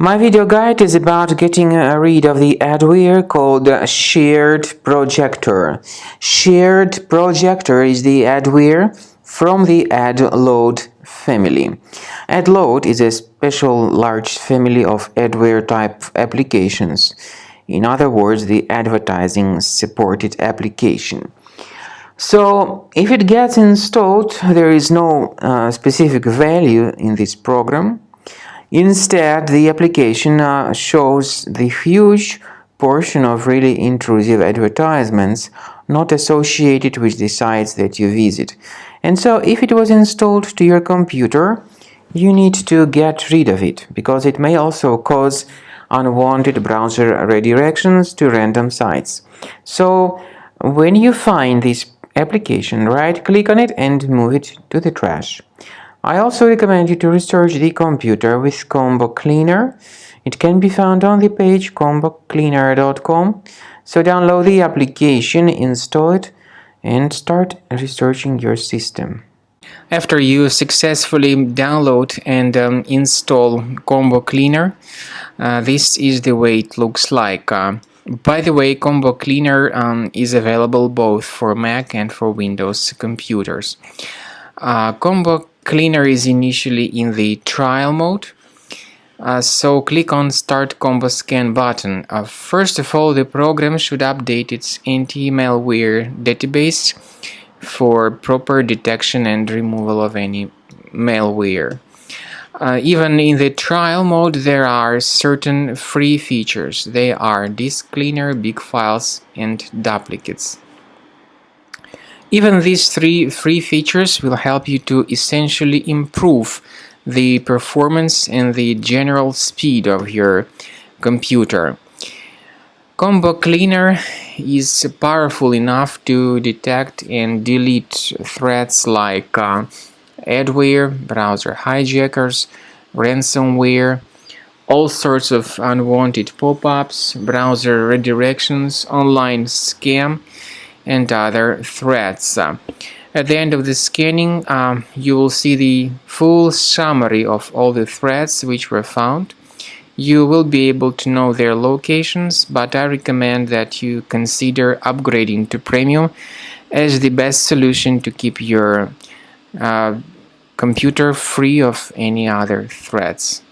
My video guide is about getting rid of the adware called SharedProjector. SharedProjector is the adware from the adload family. Adload is a special large family of adware type applications. In other words, the advertising supported application. So if it gets installed, there is no specific value in this program. Instead, the application shows the huge portion of really intrusive advertisements not associated with the sites that you visit. And so if it was installed to your computer, you need to get rid of it, because it may also cause unwanted browser redirections to random sites. So when you find this application, right-click on it and move it to the trash. I also recommend you to research the computer with Combo Cleaner. It can be found on the page combocleaner.com. So download the application, install it, and start researching your system. After you successfully download and install Combo Cleaner, this is the way it looks like. By the way, Combo Cleaner is available both for Mac and for Windows computers. Combo Cleaner is initially in the trial mode, so click on Start Combo Scan button. First of all, the program should update its anti-malware database for proper detection and removal of any malware. Even in the trial mode, there are certain free features. They are Disk Cleaner, Big Files, and Duplicates. Even these three free features will help you to essentially improve the performance and the general speed of your computer. Combo Cleaner is powerful enough to detect and delete threats like adware, browser hijackers, ransomware, all sorts of unwanted pop-ups, browser redirections, online scam, and other threats. At the end of the scanning, you will see the full summary of all the threats which were found. You will be able to know their locations, but I recommend that you consider upgrading to Premium as the best solution to keep your computer free of any other threats.